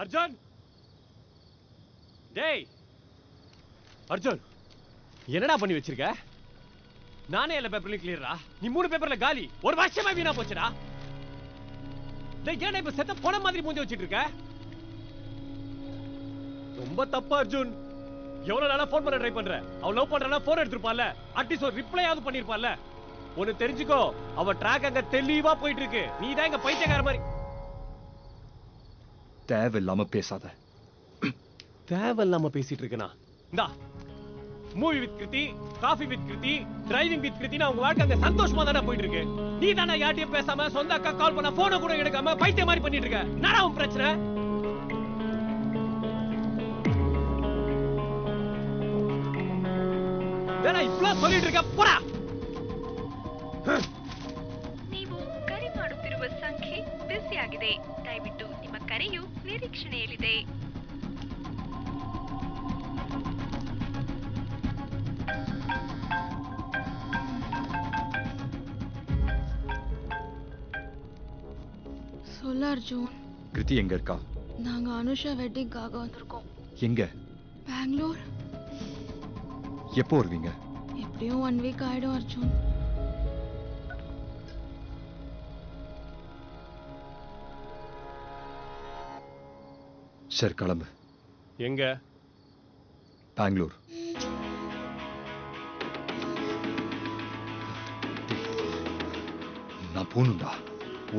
அர்ஜுன் டேய் அர்ஜுன் என்னடா பண்ணி வச்சிருக்க? நானே எல்லா பேப்பர்லயும் கிளியரா, நீ 3 பேப்பர்ல காலி. ஒரு வருஷமா வீணா போச்சுடா. டேய் ஏன்டா இப்ப செத்த போன மாதிரி மூஞ்சி வச்சிட்டு இருக்க? ரொம்ப தப்பு அர்ஜுன். எவ்வளவு நாளா போன் பண்ண ட்ரை பண்ற? அவ லவ் பண்றனா போன் எடுத்துப்பால, அட்லீஸ்ட் ஒரு ரிப்ளையாவது பண்ணிருப்பால. ஒன்னு தெரிஞ்சுக்கோ, அவ ட்ராக் அங்க தெளிவா போயிட்டு இருக்கு. நீ தான் இங்க பைத்தியக்கார மாதிரி. தேவையில்லாம பேசாத. தேவையில்லாம பேசிட்டு இருக்கனா? இந்தா movie with Kriti, coffee with Kriti, driving with Kriti. அவங்க வாழ்க்கை அங்க சந்தோஷமா தானே போயிட்டு இருக்கு. நீ தானே யார்ட்டையும் பேசாம சொந்த அக்கா கால் பண்ண போனை கூட எடுக்காம பைத்திய மாதிரி பண்ணிட்டு இருக்க. என்னடா உன் பிரச்சனை? வேணா இவ்ளோ சொல்லிட்டு இருக்க போடா. ನೀವು ಕರೆ ಮಾಡುತ್ತಿರುವ ಸಂಖ್ಯೆ ಬಿಸಿ ಆಗಿದೆ. ದಯವಿಟ್ಟು ನಿಮ್ಮ ಕರೆಯು ನಿರೀಕ್ಷಣೆಯಲ್ಲಿದೆ. சொல்ல அர்ஜுன். கிருதி எங்க இருக்கா? நாங்க அனுஷா வெட்டிங்காக வந்திருக்கோம். எங்க? பெங்களூர். எப்போ வருவீங்க? எப்படியும் 1 வீக் ஆயிடும் அர்ஜுன். சரி கிளம்பு. எங்க? பெங்களூர். நான் போகணும்டா.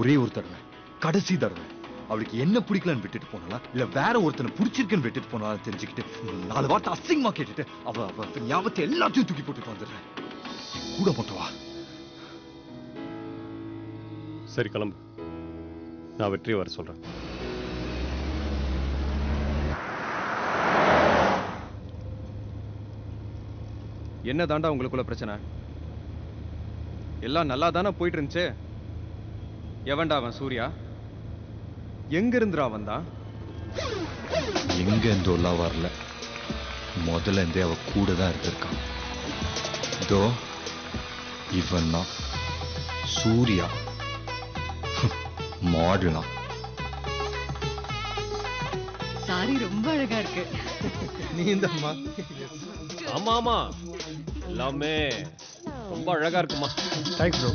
ஒரே ஒரு தடவை, கடைசி தடவை. அவளுக்கு என்ன பிடிக்கலன்னு விட்டுட்டு போனாலா இல்ல வேற ஒருத்தனை பிடிச்சிருக்குன்னு விட்டுட்டு போனாலும் தெரிஞ்சுக்கிட்டு 4 வார்த்தை அசிங்கமா கேட்டுட்டு அவ ஞாபகத்தை எல்லாத்தையும் தூக்கி போட்டுட்டு வந்துடுறேன். கூட மட்டும் வா. சரி கிளம்பு. நான் வெற்றி வர சொல்றேன். என்ன தாண்டா உங்களுக்குள்ள பிரச்சனை? எல்லாம் நல்லா தானே போயிட்டு இருந்துச்சு. எவன்டா அவன்? சூர்யா. எங்க இருந்துடா வந்தான்? எங்க இருந்தோலாம் வரல. முதல்ல இருந்தே அவ கூட தான் இருந்திருக்கான். இதோ இவன் தான் சூர்யா. மாடலா. சாரி ரொம்ப அழகா இருக்கு. நீ இந்த அம்மா. ஆமா ஆமா, எல்லாமே ரொம்ப அழகா இருக்குமா. Thanks bro.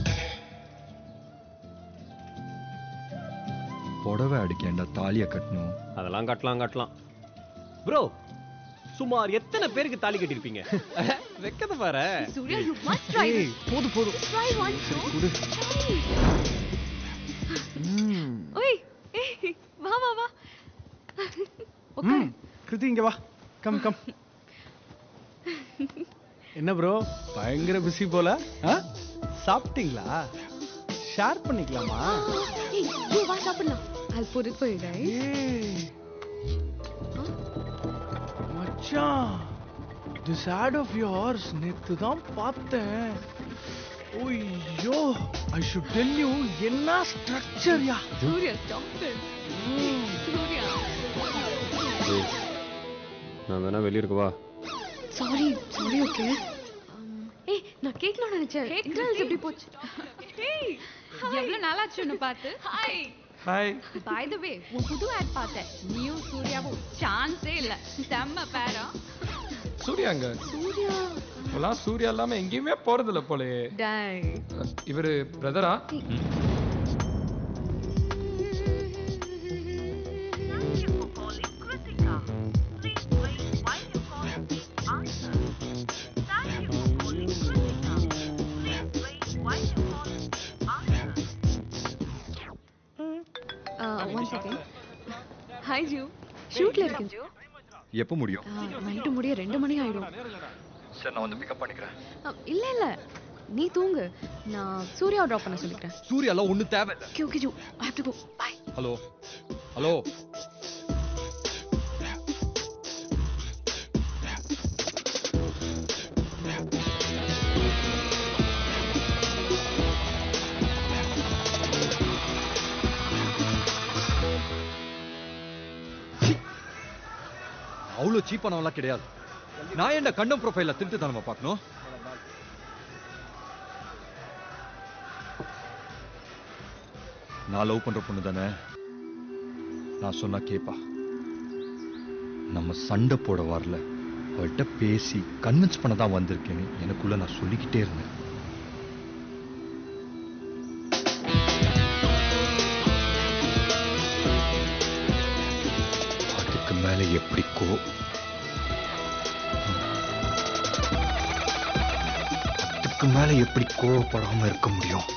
புடவை அடிக்கேண்டா தாலியை கட்டணும். அதெல்லாம் கட்டலாம் ப்ரோ. சுமார் எத்தனை பேருக்கு தாலி கட்டிருப்பீங்க? வெக்கத பாரு. Surya you must try this. போதும். Try once. குடு. ஓய் வா. ஓகே. கிருதி இங்க வா. கம். என்ன ப்ரோ பயங்கர பிஸி போல? சாப்பிட்டீங்களா? ஷேர் பண்ணிக்கலாமா? ஏய் வா சாப்பிடலாம். I'll put it for you guys. மச்சான், this ad of yours நேத்து தான் பார்த்தேன். ஓய்யோ, I should tell you என்ன ஸ்ட்ரக்சர் யா. Surya stop it. சூர்யா. நான் வேணா வெளிய இருக்க வா. Sorry okay. ஏய் நான் கேக்கணும் நினைச்சேன். இன்டர்வியூ எப்படி போச்சு? ஏய் எவ்வளவு நாளாச்சு உன்னை பார்த்து. ஹாய். பை தி வே உன் புது ஆட் பார்த்தேன். நியூ சூர்யாவும் சான்ஸே இல்ல. செம்ம பேரா. சூர்யாங்க. சூர்யா. இப்பெல்லாம் சூர்யா இல்லாம எங்கேயுமே போறதில்ல போலே. டேய். இவரு பிரதரா? One second. Hi Ju. ஷூட்ல இருக்கேன். எப்போ முடியும்? நைட்டு முடிய 2 மணி ஆயிடும். சரி நான் வந்து பிக்கப் பண்ணிக்கிறேன். இல்ல நீ தூங்கு. நான் சூர்யாவை டிராப் பண்ண சொல்லிக்கிறேன். சூர்யாலாம் ஒண்ணு தேவை இல்ல. ஓகே ஜூ. I have to go. Bye. Hello. அவ்வளோ சீப்பானவெல்லாம் கிடையாது. நான் என்ன கண்டம் ப்ரொஃபைல திருட்டு தானே பார்க்கணும். நான் லவ் பண்ற பொண்ணு தானே. நான் சொன்னா கேப்பா. நம்ம சண்டை போட வரல, அவள்கிட்ட பேசி கன்வின்ஸ் பண்ண தான் வந்திருக்கேன்னு எனக்குள்ள நான் சொல்லிக்கிட்டே இருந்தேன். அதுக்கு மேல எப்படி அதுக்கு மேல எப்படி கோவப்படாம இருக்க முடியும்?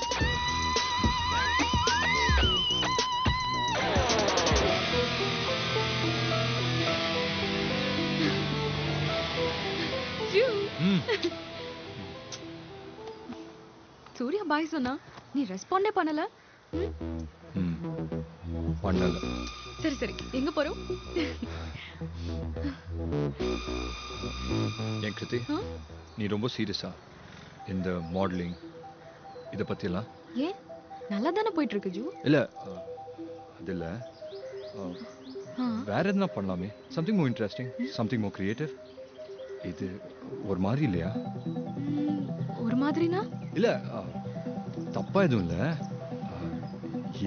சூர்யா பாய் சொன்னா நீ ரெஸ்பாண்டே பண்ணல. பண்ணல. சரி சரி, எங்க போறோம்? ஏன் கிருதி, நீ ரொம்ப சீரியஸா இந்த மாடலிங் இத பத்தி எல்லாம்? ஏன், நல்லா தானே போயிட்டு இருக்கு ஜூ. இல்ல அது இல்ல, வேற எதுனா பண்ணலாமே. Something more interesting, something more creative. இது ஒரு மாதிரி இல்லையா? ஒரு மாதிரினா? இல்ல தப்பா எதுவும் இல்ல.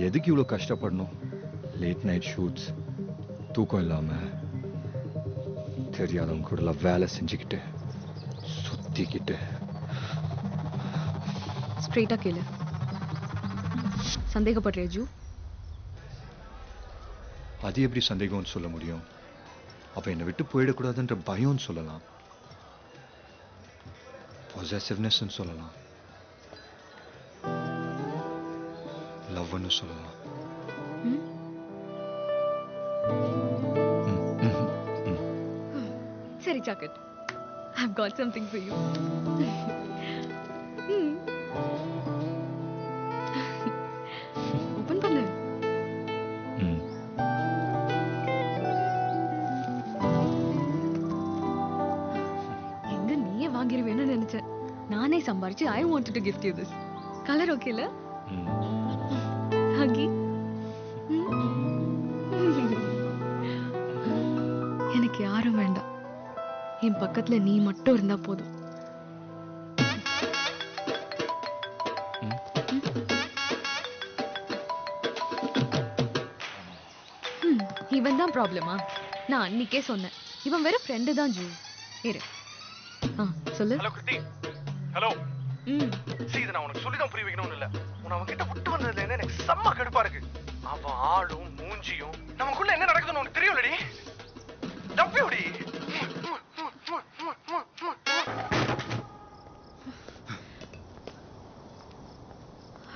எதுக்கு இவ்வளவு கஷ்டப்படணும்? லேட் நைட் ஷூட்ஸ், தூக்கம் இல்லாம தெரியாதவங்க கூட வேலை செஞ்சுக்கிட்டு சுத்திக்கிட்டு. ஸ்ட்ரெயிட்டா கேளு, சந்தேகப்படுறியா ஜூ? அது எப்படி சந்தேகம்னு சொல்ல முடியும்? அப்ப என்னை விட்டு போயிடக்கூடாதுன்ற பயம்னு சொல்லலாம், பொசசிவ்னஸ் சொல்லலாம், லவ்னு சொல்லலாம். சரி socket, I've got something for you. Open பண்ணு. எங்க நீயே வாங்கிருவேன்னு நினைச்சேன். நானே சம்பாரிச்சு I wanted to gift you this. Colour ஓகேல? ஹகி. எனக்கு யாரும் வேண்டாம், என் பக்கத்துல நீ மட்டும் இருந்தா போதும். இவன் தான் ப்ராப்ளமா? நான் அன்னைக்கே சொன்னேன், இவன் வேற ஃப்ரெண்டு தான் ஜூ. இரு, சொல்லு. ஹலோ கிருத்தி. ஹலோ. சீ, இதை நான் உனக்கு சொல்லி தான் புரிய வைக்கணும்னு இல்ல. உன்னை அவன் கிட்ட விட்டு வந்ததுல என்ன எனக்கு செம்ம கடுப்பா இருக்கு. அவன் ஆளும் மூஞ்சியும் நமக்குள்ள என்ன நடக்குதுன்னு உனக்கு தெரியும்லடி. டப்பியோடி.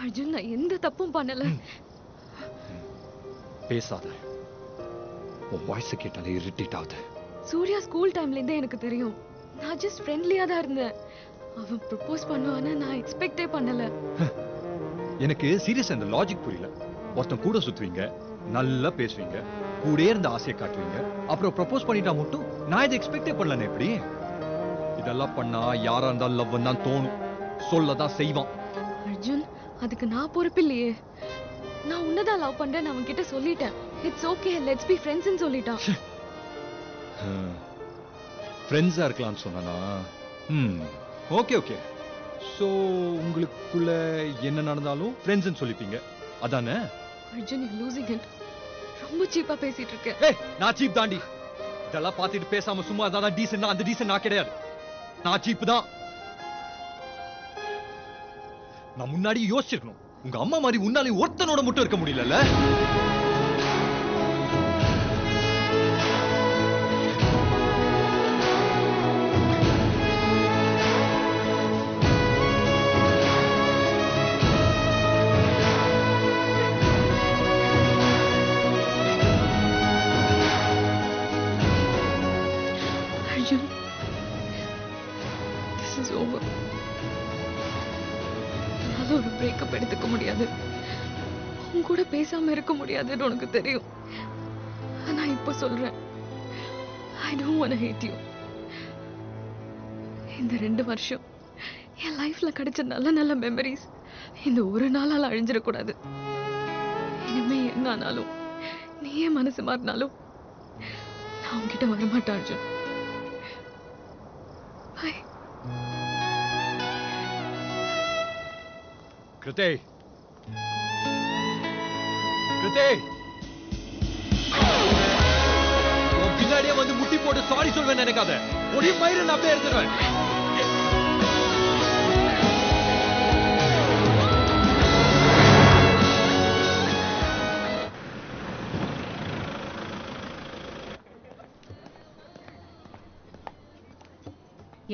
அர்ஜுன், நான் எந்த தப்பும் பண்ணல. பேசாத, உன் வாய்ஸ் கேட்டாலே இரிட்டேட் ஆகுது. சூர்யா ஸ்கூல் டைம்ல இருந்தே எனக்கு தெரியும். நான் ஜஸ்ட் ஃப்ரெண்ட்லியா தான் இருந்தேன். அவன் ப்ரப்போஸ் பண்ணுவான்னு நான் எக்ஸ்பெக்டே பண்ணல. எனக்கு சீரியஸா இந்த லாஜிக் புரியல. ஒருத்தன் கூட சுத்துவீங்க, நல்லா பேசுவீங்க, கூடயே இருந்த ஆசையை காட்டுவீங்க, அப்புறம் ப்ரப்போஸ் பண்ணிட்டா மட்டும் நான் இதை எக்ஸ்பெக்டே பண்ணல. எப்படி இதெல்லாம் பண்ணா யாரா இருந்தாலும் லவ் தான் தோணும், சொல்லதான் செய்வான். அர்ஜுன், அதுக்கு நான் பொறுப்பு இல்லையே. நான் உன்னதான் லவ் பண்றேன் அவன் கிட்ட சொல்லிட்டேன். இட்ஸ் ஓகே, லெட்ஸ் பி ஃப்ரெண்ட்ஸ்னு சொல்லிட்டான். ஃப்ரெண்ட்ஸா இருக்கலாம்னு சொன்னானா? Okay okay. சோ உங்களுக்குள்ள என்ன நடந்தாலும் ஃப்ரெண்ட்ஸ்னு சொல்லிப்பீங்க, அதானே? Arjun, you losing it. ரொம்ப சீப்பா பேசிட்டு இருக்க. ஏய், நான் சீப் தாண்டி. இதெல்லாம் பார்த்துட்டு பேசாம சும்மா தான் டீசன்ட். அந்த டீசன்ட் நான் கிடையாது, நான் சீப் தான். நான் முன்னாடி யோசிச்சிருக்கணும். உங்க அம்மா மாதிரி உன்னாலே ஒருத்தனோட மட்டும் இருக்க முடியல. Arjun, this is over. என்னால ஒரு பிரேக்கப் எடுத்துக்க முடியாது, உன் கூட பேசாம இருக்க முடியாதுன்னு உனக்கு தெரியும். ஆனா இப்ப சொல்றேன், I don't want to hate you. இந்த 2 வருஷம் என் லைஃப்ல கிடைச்ச நல்ல நல்ல மெமரிஸ் இந்த ஒரு நாளால அழிஞ்சிடக்கூடாது. இனிமே என்ன ஆனாலும், நீயே மனசு மாறினாலும் நான் உன்கிட்ட வரமாட்டேன் அர்ஜுன். Bye. கிருத்தே, கிருத்தே, உன் பின்னாடியே வந்து முட்டி உன்கிட்ட சாரி சொல்வேன் நினைக்காத. ஒரே மயிரை நான் அப்படியே எடுத்துருவேன்.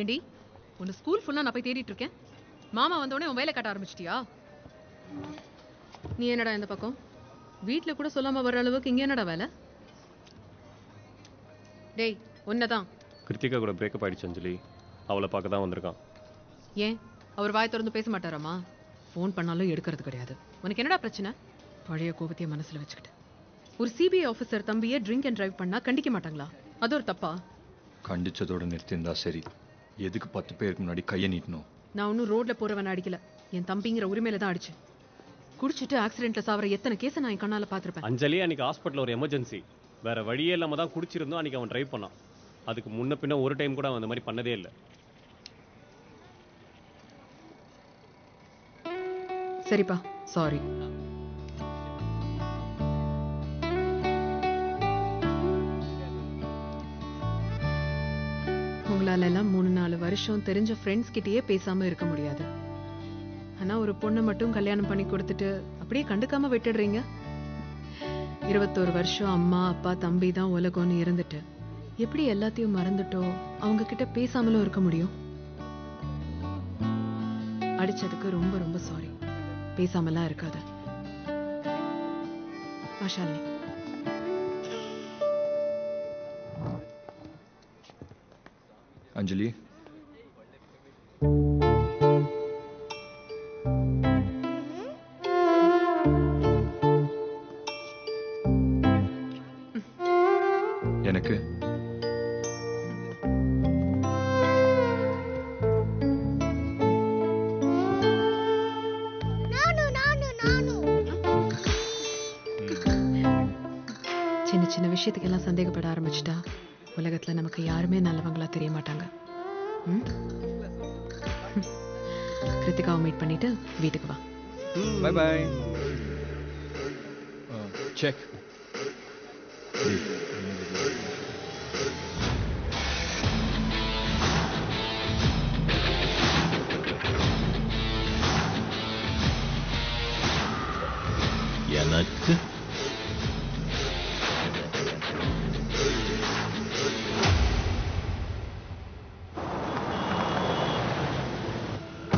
ஏண்டி உன்னை ஸ்கூல் ஃபுல்லா நான் போய் தேடிட்டு இருக்கேன். மாமா வந்தோடனே உன் வேலை காட்ட ஆரம்பிச்சிட்டியா? நீ என்னடா இந்த பக்கம்? வீட்டில் கூட சொல்லாம வர்ற அளவுக்கு இங்க என்னடா வேலை? டேய் உன்னதான். கிருத்திகா கூட பிரேக்கப் ஆயிடுச்சு அஞ்சலி. அவளை பார்க்க தான் வந்திருக்கான். ஏன் அவர் வாய் திறந்து பேச மாட்டாராமா? ஃபோன் பண்ணாலும் எடுக்கிறது கிடையாது. உனக்கு என்னடா பிரச்சனை? பழைய கோபத்தையே மனசுல வச்சுக்கிட்டு ஒரு சிபிஐ ஆஃபீஸர் தம்பியே ட்ரிங்க் அண்ட் டிரைவ் பண்ணா கண்டிக்க மாட்டாங்களா? அது ஒரு தப்பா? கண்டிச்சதோட நிறுத்திருந்தா சரி. எதுக்கு 10 பேருக்கு முன்னாடி கையை நீட்டணும்? நான் ஒன்னும் ரோட்ல போறவன் அடிக்கல. என் தம்பிங்கிற உரிமையில தான் அடிச்சு. குடிச்சிட்டு ஆக்சிடென்ட்ல சாவற எத்தனை கேஸை நான் என் கண்ணால பாத்திருப்பேன். அஞ்சலி அன்னைக்கு ஹாஸ்பிட்டல் ஒரு எமர்ஜென்சி. வேற வழியே இல்லாம தான் குடிச்சிருந்தோம். அன்னைக்கு அவன் டிரைவ் பண்ணான். அதுக்கு முன்ன பின்ன ஒரு டைம் கூட அவன் அந்த மாதிரி பண்ணதே இல்லை. சரிப்பா, சாரி. உங்களால எல்லாம் 3-4 வருஷம் தெரிஞ்ச ஃப்ரெண்ட்ஸ் கிட்டயே பேசாம இருக்க முடியாது. ஆனா ஒரு பொண்ணை மட்டும் கல்யாணம் பண்ணி கொடுத்துட்டு அப்படியே கண்டுக்காம விட்டுடுறீங்க. 21 வருஷம் அம்மா அப்பா தம்பி தான் உலகம்னு இருந்துட்டு எப்படி எல்லாத்தையும் மறந்துட்டோ அவங்க கிட்ட பேசாமலும் இருக்க முடியும்? அடிச்சதுக்கு ரொம்ப ரொம்ப சாரி. பேசாமலாம் இருக்காத. மாஷால்லி. அஞ்சலி, எனக்கு சின்ன சின்ன விஷயத்துக்கெல்லாம் சந்தேகப்பட ஆரம்பிச்சிட்டா உலகத்துல நமக்கு யாருமே நல்லவங்களா தெரிய மாட்டாங்க. கிருத்திகாவை மீட் பண்ணிட்டு வீட்டுக்கு வா. Bye bye. செக். எனக்கு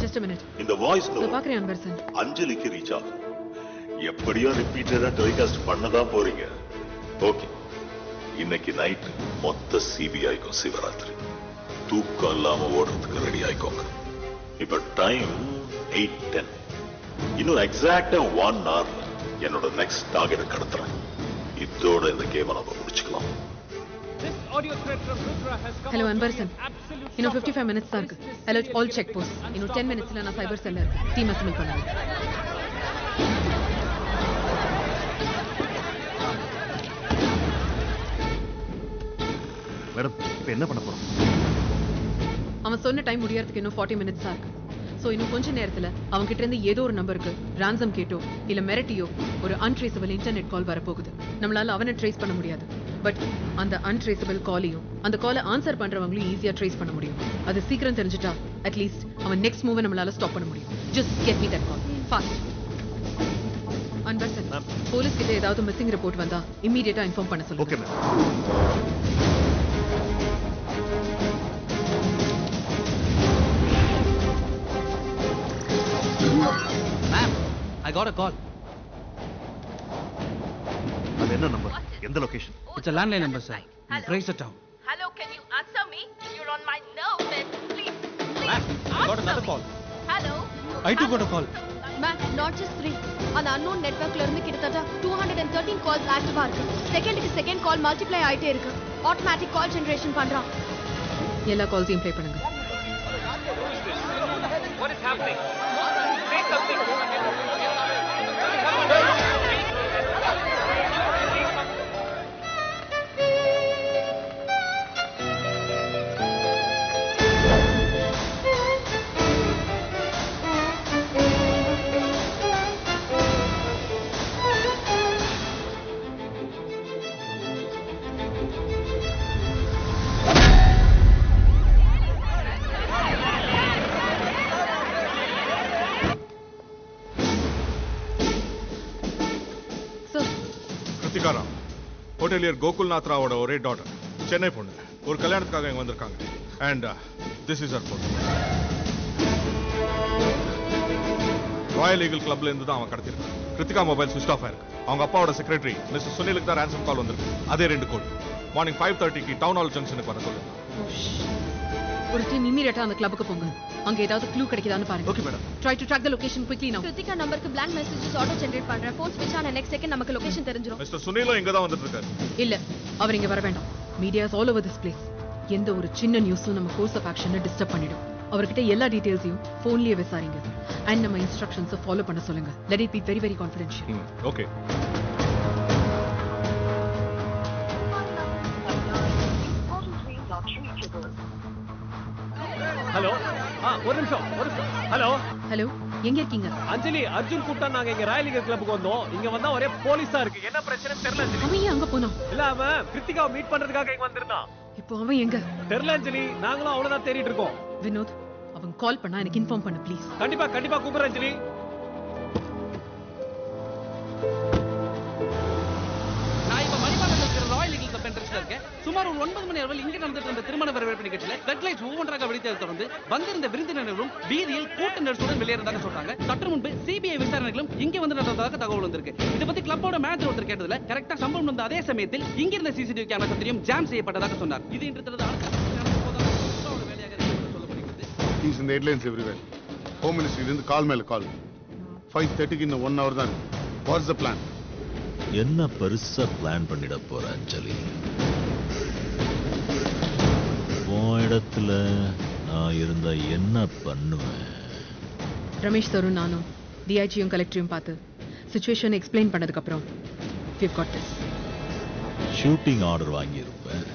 Just a minute. இந்த வாய்ஸ் பாக்குறேன் அன்பரசன். அஞ்சலிக்கு ரீச் ஆகும். எப்படியோ ரிப்பீட்டடா டெலிகாஸ்ட் பண்ணதான் போறீங்க. ஓகே, இன்னைக்கு நைட் மொத்த சிபிஐக்கும் சிவராத்திரி. தூக்கம் இல்லாம ஓடுறதுக்கு ரெடி ஆயிக்கோங்க. இப்ப டைம் 8:10. இன்னும் எக்ஸாக்டா 1 hour என்னோட நெக்ஸ்ட் டார்கெட் கடத்துறேன். இதோட இந்த கேமை நம்ம முடிச்சுக்கலாம். ஹலோ அன்பரசன், இன்னும் 55 minutes தான் இருக்கு. Alert all check post. இன்னும் 10 minutesல நான் சைபர் செல்ல இருக்கேன். டீம் அசம்பிள் பண்ணுங்க. மேடம், இப்போ என்ன பண்ண போறோம்? அவன் சொன்ன டைம் முடியறதுக்கு இன்னும் 40 minutes தான் இருக்கு. சோ இன்னும் கொஞ்ச நேரத்துல அவங்க கிட்ட இருந்து ஏதோ ஒரு நம்பருக்கு ரான்சம் கேட்டோ இல்ல மிரட்டியோ ஒரு அன்ட்ரேசபிள் இன்டர்நெட் கால் வரப்போகுது. நம்மளால அவனை ட்ரேஸ் பண்ண முடியாது. பட் அந்த அன்ட்ரேசபிள் காலையும் அந்த காலை ஆன்சர் பண்றவங்களையும் ஈஸியா ட்ரேஸ் பண்ண முடியும். அது சீக்கிரம் தெரிஞ்சுட்டா அட்லீஸ்ட் அவன் நெக்ஸ்ட் மூவை நம்மளால ஸ்டாப் பண்ண முடியும். Just get me that call fast. Anbarasan, police கிட்ட ஏதாவது மிஸ்ஸிங் ரிப்போர்ட் வந்தா இம்மீடியட்டா இன்ஃபார்ம் பண்ண சொல்லுங்க. Okay ma'am. Ma'am, I got a call. அது என்ன நம்பர்? எந்த location? It's a landline number, sir. In Fraser Town. Hello, can you answer me? You're on my nerves, man. Please, Ma'am, I got another call. Hello. I too got a call. Ma'am, not just 3. அந்த unknown networkல இருந்து கிட்டத்தட்ட 213 calls ஆக்டிவா இருக்கு. செகண்டுக்கு second call multiply ஆயிட்டே இருக்கு. Automatic கால் generation பண்றான். எல்லா கால்ஸையும் ப்ளே பண்ணுங்க. What is happening? Say something. Hotelier Gokulnath ராவோட ஒரே டாட்டர், சென்னை பொண்ணு. ஒரு கல்யாணத்துக்காக இங்க வந்திருக்காங்க. அண்ட் திஸ் இஸ் ஹர் பொண்ணு. ராயல் ஈகிள் கிளப்ல இருந்து தான் அவன் கடத்திருக்கான். கிருத்திகா மொபைல் ஸ்விட்ச் ஆஃப் ஆயிருக்கு. அவங்க அப்பாவோட செக்ரட்டரி மிஸ்டர் சுனிலுக்கு தான் ரான்சம் கால் வந்திருக்கு. அதே 2 கோடி. மார்னிங் 5:30க்கு டவுன் ஹால் ஜங்ஷனுக்கு வர சொல்லுங்க. ஒரு டீம் இமிடியேட்டா அந்த கிளப்புக்கு போங்க. அங்க ஏதாவது க்ளூ கிடைக்குதான்னு பாருங்க. Okay madam. Try to track the location quickly now. Kiruthika நம்பருக்கு blank messages ஆட்டோ ஜெனரேட் பண்றேன். ஃபோன் ஸ்விட்ச் ஆன நெக்ஸ்ட் செகண்ட் நமக்கு லொகேஷன் தெரிஞ்சிரும். மிஸ்டர் சுனிலும் இங்க தான் வந்துட்டு இருக்காரு. இல்ல, அவர் இங்க வர வேண்டாம். Medias all over this place. எந்த ஒரு சின்ன நியூஸும் நம்ம கோர்ஸ் ஆஃப் ஆக்ஷனை டிஸ்டர்ப் பண்ணிடும். அவர்கிட்ட எல்லா டீடைல்ஸையும் போன்லயே விசாரிங்க. அண்ட் நம்ம இன்ஸ்ட்ரக்ஷன்ஸை ஃபாலோ பண்ண சொல்லுங்க. Let it be very very confidential. Okay. Hello, ஒரு நிமிஷம். ஹலோ ஹலோ, எங்க இருக்கீங்க? அஞ்சலி, அர்ஜுன் கூப்பிட்டா நாங்க இங்க ராயல் ஈகிள் கிளப்புக்கு வந்தோம். இங்க வந்தா ஒரே போலீஸா இருக்கு. என்ன பிரச்சனைன்னு தெரியல அஞ்சலி. அவன் ஏன் அங்க போனான்? இல்ல, அவன் கிருத்திகாவை மீட் பண்றதுக்காக இங்க வந்திருந்தான். இப்போ அவன் எங்க? தெரியல அஞ்சலி, நாங்களும் அவனதான் தேடிட்டு இருக்கோம். வினோத், அவன் கால் பண்ணா எனக்கு இன்ஃபார்ம் பண்ணு ப்ளீஸ். கண்டிப்பா கண்டிப்பா கூப்பிடுறேன் அஞ்சலி. நான் இப்ப மணிப்பாளையத்தில் இருக்கிற ராயல் ஈகிள் கிளப் என்ட்ரன்ஸ்ல இருக்கேன். சுமார் ஒரு 9 மணி அளவில் இங்க நடந்துட்டு இருந்த திருமண வரவேற்பு நிகழ்ச்சியில ரெட் லைட்ஸ் ஒவ்வொன்றாக வெடித்ததை தொடர்ந்து வந்திருந்த விருந்தினர்களும் வீதியில் கூட்ட நெரிசலுடன் வெளியேறதாக சொல்றாங்க. சற்று முன்பு சிபிஐ விசாரணைகளும் இங்க வந்து நடந்ததாக தகவல் வந்திருக்கு. இதை பத்தி கிளப்போட மேனேஜர் ஒருத்தர் கேட்டதுல கரெக்டா சம்பவம் நடந்த அதே சமயத்தில் இங்க இருந்த சிசிடிவி கேமரா சத்திரியும் ஜாம் செய்யப்பட்டதாக சொன்னார். இது இன்று He's in the headlines everywhere. Home Ministry இருந்து கால் மேல கால். 5:30க்கு இன்னும் 1 hour தான். What's the plan? என்ன பெருசா பிளான் பண்ணிட போற அஞ்சலி? இடத்துல நான் இருந்தா என்ன பண்ணுவேன்? ரமேஷ் சாரும் நானும் டிஐஜியும் கலெக்டரையும் பார்த்து சிச்சுவேஷன் எக்ஸ்பிளைன் பண்ணதுக்கு அப்புறம் we've got this. Shooting order வாங்கியிருப்பேன்.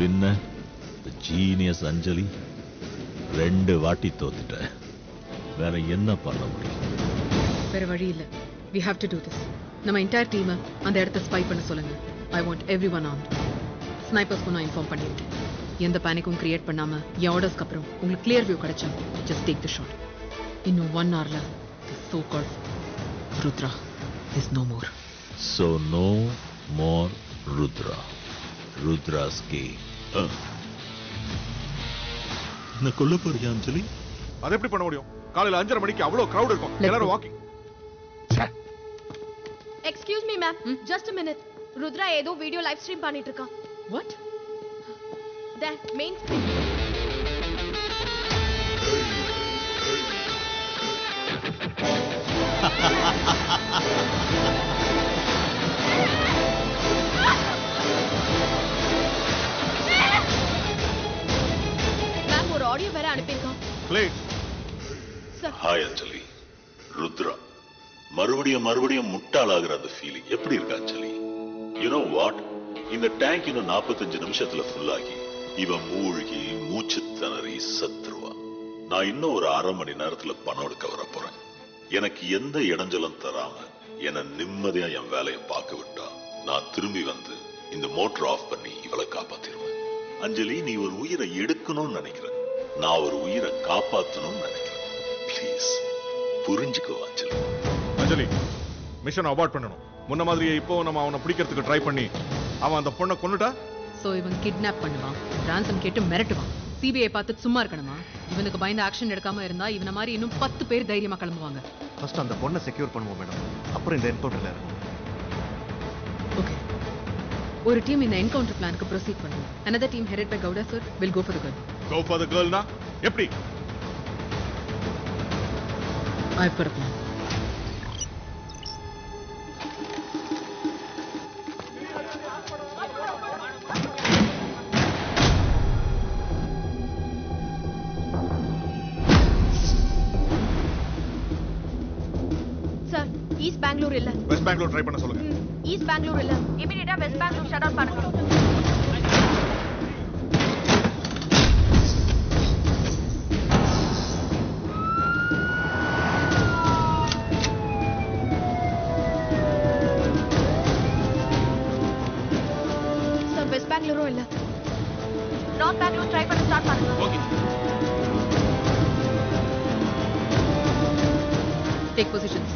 பின்ன ஜீனியஸ் அஞ்சலி 2 வாட்டி தோத்துட்ட. வேற என்ன பண்ண முடியும்? வேற வழி இல்ல. we have to do this. நம்ம என்டையர் டீமை அந்த இடத்தை ஸ்பை பண்ண சொல்லுங்க. I want everyone armed. ஸ்னைப்பர்ஸ்க்கு நான் இன்ஃபார்ம் பண்ணிருக்கேன். எந்த பேனிக்கும் கிரியேட் பண்ணாம என் ஆர்டர்ஸ்க்கு அப்புறம் உங்களுக்கு கிளியர் வியூ கிடைச்சா just take the shot. இன்னும் 1 hourல the so-called Rudra is no more. So no more Rudra. Rudra's game. என்ன கொல்ல போறியா அஞ்சலி? அது எப்படி பண்ண முடியும்? காலையில 5:30 மணிக்கு அவ்வளவு கிரவுட் இருக்கும். எல்லாரும் walking. Excuse me ma'am, just a minute. Rudra ஏதோ வீடியோ லைவ் ஸ்ட்ரீம் பண்ணிட்டு இருக்கான். What? That main screen. Ma'am ஒரு ஆடியோ வேற அனுப்பியிருக்கான். ப்ளே. ஹாய் அஞ்சலி. ருத்ரா மறுபடியும் முட்டாளாகிற அந்த ஃபீலிங் எப்படி இருக்கு அஞ்சலி? You know what? இந்த டேங்க் இன்னும் 45 நிமிஷத்துல ஃபுல்லாகி இவன் மூழ்கி மூச்சு திணறி சத்துருவா. நான் இன்னும் ஒரு 1/2 மணி நேரத்துல பணம் எடுக்க வர போறேன். எனக்கு எந்த இடைஞ்சலும் தராம என்ன நிம்மதியா என் வேலையை பார்க்க விட்டா நான் திரும்பி வந்து இந்த மோட்டர் ஆஃப் பண்ணி இவளை காப்பாத்திடுவேன். அஞ்சலி, நீ ஒரு உயிரை எடுக்கணும்னு நினைக்கிற, நான் ஒரு உயிரை காப்பாற்றணும்னு நினைக்கிறேன். ப்ளீஸ் புரிஞ்சுக்கோ அஞ்சலி. அஞ்சலி, மிஷன் அபார்ட் பண்ணணும். முன்ன மாதிரியே இப்போ நம்ம அவனை பிடிக்கிறதுக்கு ட்ரை பண்ணி அவன் அந்த பொண்ணை கொன்னுட்டா சோ இவன் கிட்னாப் பண்ணுவான், ரான்சம் கேட்டு மிரட்டுவான். சிபிஐ பார்த்து சும்மா இருக்கணுமா? இவனுக்கு பயந்து ஆக்ஷன் எடுக்காம இருந்தா இவன மாதிரி இன்னும் 10 பேர் தைரியமா கிளம்புவாங்க. ஃபர்ஸ்ட் அந்த பொண்ணை செக்யூர் பண்ணுவோம் மேடம், அப்புறம் இந்த என்கவுண்டர்ல இருக்கும். ஓகே, ஒரு டீம் இந்த என்கவுண்டர் பிளானுக்கு ப்ரொசீட் பண்ணும். another team headed by Gowda sir will go for the girl. Go for the girl னா எப்படி? I've got a plan. East Bangalore இல்ல, வெஸ்ட் பெங்களூர் ட்ரை பண்ண சொல்லுங்க. ஈஸ்ட் பெங்களூர் இல்ல, இமிடியேட்டா வெஸ்ட் பெங்களூர் ஷட் டவுன் பண்ணுங்க. சார் வெஸ்ட் பெங்களூரும் இல்ல, நார்த் பெங்களூர் ட்ரை பண்ண ஸ்டார்ட் பண்ணுங்க. Okay, Take positions.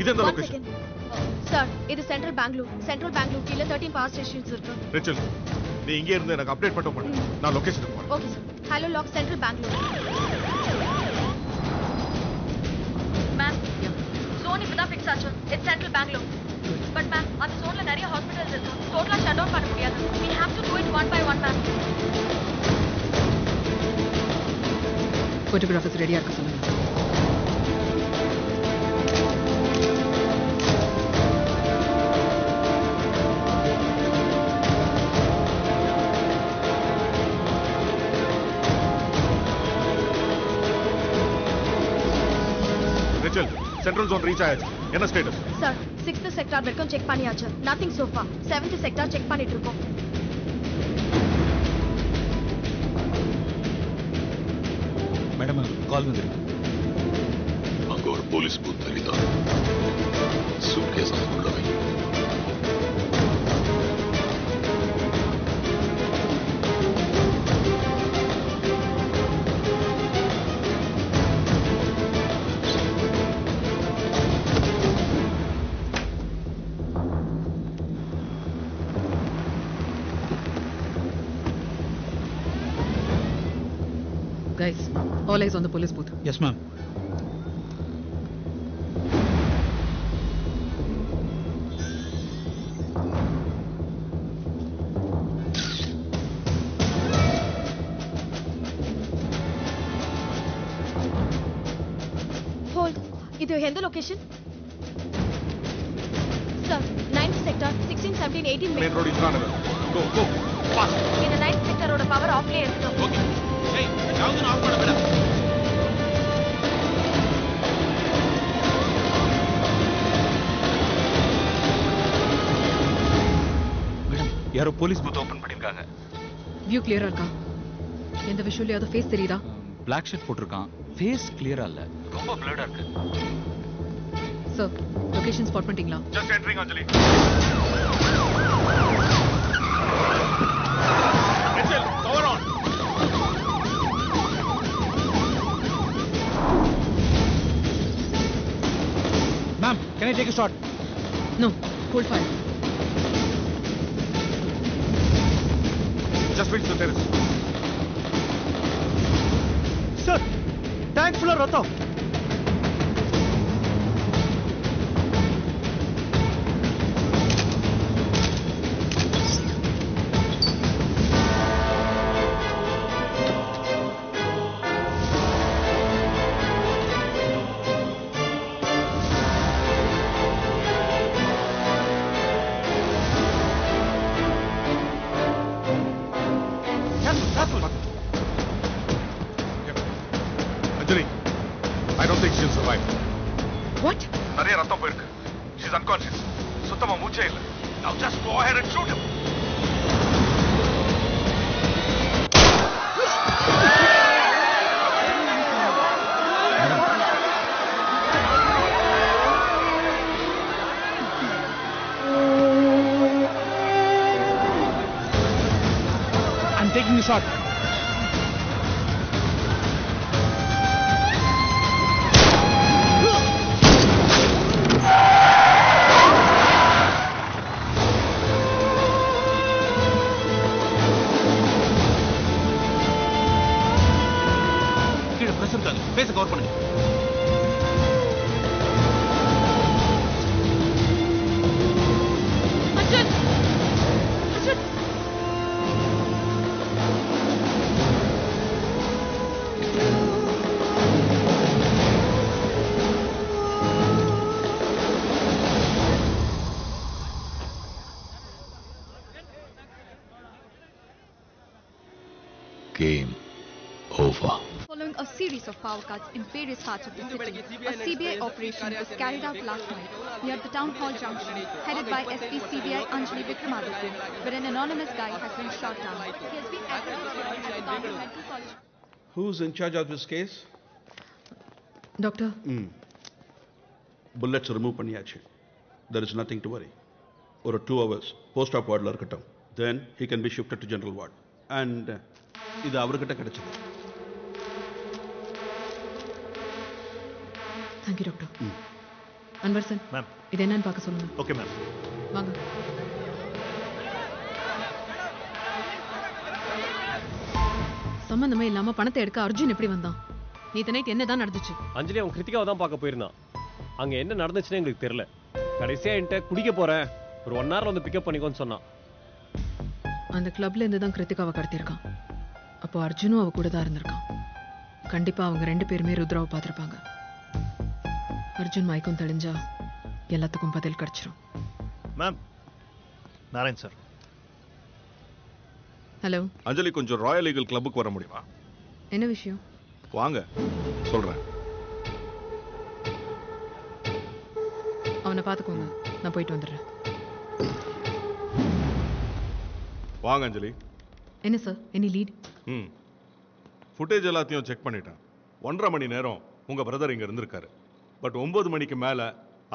இது எந்த One லொகேஷன்? second. சார் இது சென்ட்ரல் பெங்களூர் கீழ 13 பவர் ஸ்டேஷன்ஸ் இருக்கு. ரிச்சல் நீ இங்கே இருந்து எனக்கு அப்டேட் மட்டும் பண்ணு. நான் லொகேஷனுக்கு போறேன். Okay sir. Hello lock central Bangalore. Ma'am zone இப்பதான் ஃபிக்ஸ் ஆச்சு. It's central Bangalore. But ma'am அந்த ஜோன்ல நிறைய ஹாஸ்பிடல்ஸ் இருக்கு. டோட்டலா ஷட் டவுன் பண்ண முடியாது. we have to do it one by one ma'am. Photographers ரெடியா இருக்க சொல்லுங்க. ரிச்சல் சென்ட்ரல் ஜோன் ரீச் ஆயாச்சு. என்ன ஸ்டேட்டஸ்? சார் 6th செக்டார் வரைக்கும் செக் பண்ணியாச்சு. Nothing so far. 7th sector check பண்ணிட்டு இருக்கோம். மேடம் கால் வந்திருக்கு. அங்க ஒரு போலீஸ் பூத் தெரியுதா? சூட்கேஸ் அதுக்குள்ள வை. Guys, all eyes on the police booth. Yes, ma'am. Hold. இது எந்த location? Sir 9th sector 16, 17, 18 main road is corner. Go go fast. இந்த 9th செக்டரோட பவர் ஆஃப்லயே இருக்கு. ஓகே. ஏய் யாவது ஆஃப் பண்ண வேண்டாம். மேடம் யாரோ போலீஸ் பூத் ஓபன் பண்ணிருக்காங்க. வியூ கிளியரா இருக்கா? எந்த விஷுவலையாவது ஃபேஸ் தெரியுதா? பிளாக் ஷர்ட் போட்டிருக்கான். ஃபேஸ் கிளியரா இல்ல. ரொம்ப பிளர்டா இருக்கு. சார் லொகேஷன் ஸ்பாட் பண்ணிட்டீங்களா? Just entering Anjali. ரிச்சல் cover on. Ma'am, can I take a shot? No, hold fire. Just reach the terrace. Sir, tank full of ratam. Anjali, I don't think she'll survive. What? நிறைய ரத்தம் போயிருக்கு. She's unconscious. சுத்தமா மூச்சே இல்ல. Now just go ahead and shoot him. I'm taking a shot. கீழே pressure இருக்காங்க. பேச cover பண்ணுங்க. Arjun Arjun Game over. Following a series of power cuts in various parts of the city, a CBI operation was carried out last night near the town hall junction, headed by SP CBI Anjali Vikramaditya, where an anonymous guy has been shot down. He has been apprehended at the Government Medical College. Who's in charge of this case? Doctor. Bullets remove பண்ணியாச்சு. There is nothing to worry. ஒரு 2 hours post-op wardல இருக்கட்டும். Then he can be shifted to general ward. And இது அவர்கிட்ட கிடைச்சது. Thank you, doctor. அன்வர்சன் ma'am இது என்னன்னு பார்க்க சொல்லுங்க. Okay ma'am. வாங்க. சம்பந்தமே இல்லாம பணத்தை எடுக்க அர்ஜுன் எப்படி வந்தான்? நேத்து நைட் என்னதான் நடந்துச்சு? அஞ்சலி அவன் கிருத்திகாவை தான் பார்க்க போயிருந்தான். அங்க என்ன நடந்துச்சுன்னு எங்களுக்கு தெரியல. கடைசியா என்கிட்ட குடிக்க போறேன், ஒரு 1 hour வந்து பிக்கப் பண்ணிக்கோன்னு சொன்னான். அந்த கிளப்ல இருந்து தான் கிருத்திகாவை கடத்திருக்கான். அப்போ அர்ஜுனும் அவ கூட தான் இருந்திருக்கான். கண்டிப்பா அவங்க 2 பேருமே ருத்ராவை பார்த்திருப்பாங்க. அர்ஜுன் மயக்கம் தெளிஞ்சா எல்லாத்துக்கும் பதில் கிடைச்சிரும். Ma'am, Narayan sir. ஹலோ அஞ்சலி, கொஞ்சம் ராயல் ஈகிள் கிளப்புக்கு வர முடியுமா? என்ன விஷயம்? வாங்க சொல்றேன். அவனை பார்த்துக்கோங்க, நான் போயிட்டு வந்துடுறேன். வாங்க அஞ்சலி. என்ன சார், எனி லீட்? ஃபுட்டேஜ் எல்லாத்தையும் செக் பண்ணிட்டேன். 1.5 மணி நேரம் உங்க பிரதர் இங்க இருந்திருக்காரு. பட் 9 மணிக்கு மேல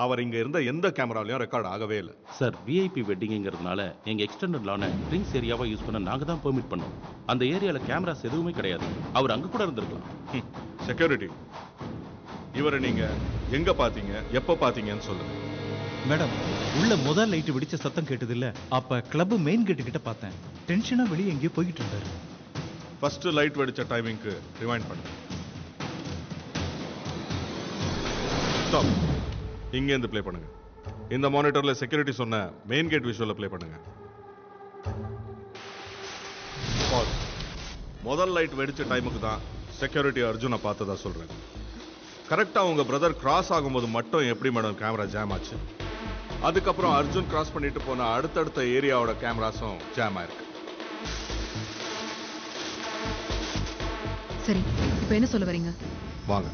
அவர் இங்க இருந்த எந்த கேமராலையும் ரெக்கார்ட் ஆகவே இல்லை. சார், விஐபி வெட்டிங்கிறதுனால எங்க எக்ஸ்டெண்டட் லான ட்ரிங்க்ஸ் ஏரியாவா யூஸ் பண்ண நாங்க தான் பெர்மிட் பண்ணோம். அந்த ஏரியால கேமராஸ் எதுவுமே கிடையாது. அவர் அங்க கூட இருந்திருக்கலாம். செக்யூரிட்டி, இவரை நீங்க எங்க பாத்தீங்க, எப்ப பாத்தீங்கன்னு சொல்லுங்க. மேடம், உள்ள முதல் லைட் வெடிச்ச சத்தம் கேட்டது இல்ல, அப்ப கிளப் மெயின் கேட் கிட்ட பார்த்தேன். டென்ஷனா வெளியே எங்கேயோ போய்கிட்டு இருந்தாரு. ஃபர்ஸ்ட் லைட் வெடிச்ச டைமிங்க்கு ரிவைண்ட் பண்ணுங்க. ஸ்டாப். இங்க இருந்து ப்ளே பண்ணுங்க. இந்த மானிட்டர்ல செக்யூரிட்டி சொன்ன மெயின் கேட் விஷுவல்ல ப்ளே பண்ணுங்க. பாஸ். முதல் லைட் வெடிச்ச டைமுக்கு தான் செக்யூரிட்டி அர்ஜுனை பார்த்ததா சொல்றேன். கரெக்டா உங்க பிரதர் கிராஸ் ஆகும்போது மட்டும் எப்படி மேடம் கேமரா ஜாம் ஆச்சு? அதுக்கப்புறம் அர்ஜுன் கிராஸ் பண்ணிட்டு போன அடுத்தடுத்த ஏரியாவோட கேமராஸும் ஜாம் ஆயிருக்கு. சரி, இப்போ என்ன சொல்ல வரீங்க? வாங்க.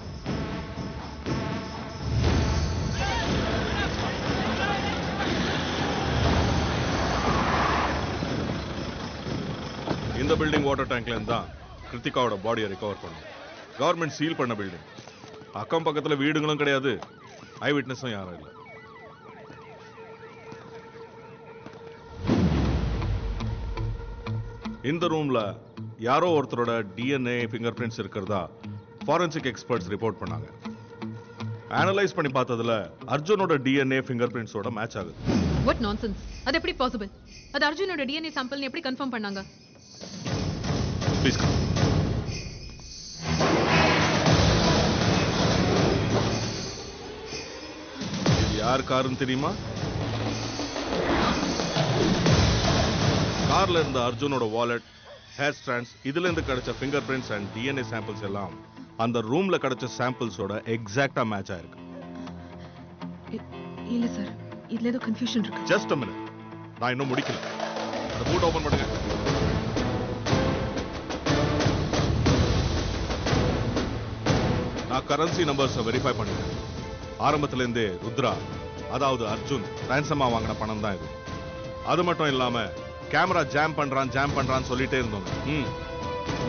இந்த பில்டிங் வாட்டர் டேங்க்ல இருந்து தான் கிருத்திகாவோட பாடியை ரிகவர் பண்ணும். கவர்மெண்ட் சீல் பண்ண பில்டிங். அக்கம் பக்கத்துல வீடுகளும் கிடையாது, ஐ விட்னஸும் யாரும் இல்லை. இந்த ரூம்ல யாரோ ஒருத்தரோட டிஎன்ஏ ஃபிங்கர் பிரிண்ட்ஸ் இருக்கிறதா ஃபாரன்சிக் எக்ஸ்பர்ட்ஸ் ரிப்போர்ட் பண்ணாங்க. அனலைஸ் பண்ணி பார்த்ததுல அர்ஜுனோட டிஎன்ஏ ஃபிங்கர் பிரிண்ட்ஸோட மேட்ச் ஆகுது. What nonsense? அது எப்படி பாசிபிள்? அது அர்ஜுனோட டிஎன்ஏ சாம்பிள்னு எப்படி கன்ஃபார்ம் பண்ணாங்க? Please come. இது யார் காருன்னு தெரியுமா? கார்ல இருந்த அர்ஜுனோட வாலெட், ஹேர் ஸ்ட்ராண்ட்ஸ், இதுல இருந்து கிடைச்ச finger prints and DNA samples எல்லாம் அந்த ரூம்ல கிடைச்ச சாம்பிள்ஸோட எக்ஸாக்ட்டா மேட்ச் ஆயிருக்கு. இல்ல சார், இதுல ஏதோ கன்ஃபியூஷன் இருக்கு. Just a minute. நான் இன்னும் முடிக்கல. அந்த பூட் ஓபன் பண்ணுங்க. நான் கரன்சி நம்பர்ஸை வெரிஃபை பண்ணிட்டேன். ஆரம்பத்துல இருந்தே ருத்ரா, அதாவது அர்ஜுன் ரான்சமா வாங்கின பணம் தான் இது. அது மட்டும் இல்லாம கேமரா ஜாம் பண்றான்னு சொல்லிட்டே இருந்தோம்.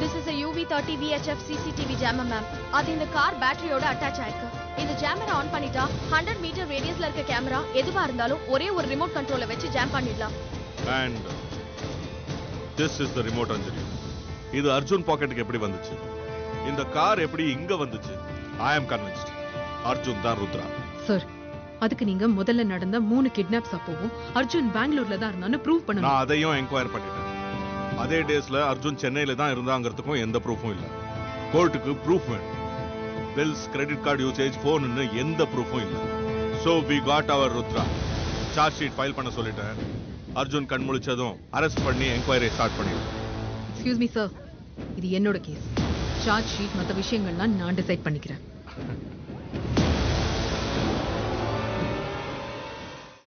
This is a UV30 VHF CCTV jammer ma'am. அது இந்த கார் பேட்டரியோட அட்டாச் ஆயிருக்கு. இந்த ஜாமரை ஆன் பண்ணிட்டா 100 மீட்டர் ரேடியஸ்ல இருக்க கேமரா எதுவா இருந்தாலும் ஒரே ஒரு ரிமோட் கண்ட்ரோலை வச்சு ஜாம் பண்ணிடலாம். And this is the remote Anjali. இது அர்ஜுன் பாக்கெட்டுக்கு எப்படி வந்துச்சு? இந்த கார் எப்படி இங்க வந்துச்சு? I am convinced. அர்ஜுன் தான் ருத்ரா. சார், அதுக்கு நீங்க முதல்ல நடந்த 3 கிட்னாப்ஸ் அப்போவும் அர்ஜுன் பெங்களூர்ல தான் இருந்தான்னு ப்ரூவ் பண்ணணும். நான் அதையும் என்கொயர் பண்ணிட்டேன். அதே டேஸ்ல அர்ஜுன் சென்னையில தான் இருந்தாங்கிறதுக்கும் எந்த ப்ரூஃபும் இல்ல. கோர்ட்டுக்கு ப்ரூஃப் வேணும். பில்ஸ், கிரெடிட் கார்டு யூசேஜ், போன்னு எந்த ப்ரூஃபும் இல்ல. So we got our Rudra. Charge sheet file பண்ண சொல்லிட்டேன். அர்ஜுன் கண் முழிச்சதும் அரெஸ்ட் பண்ணி என்கொயரி ஸ்டார்ட் பண்ணிடுவேன். எக்ஸ்கியூஸ் மீ சார், இது என்னோட கேஸ். சார்ஜ் ஷீட் மற்ற விஷயங்கள்லாம் நான் டிசைட் பண்ணிக்கிறேன்.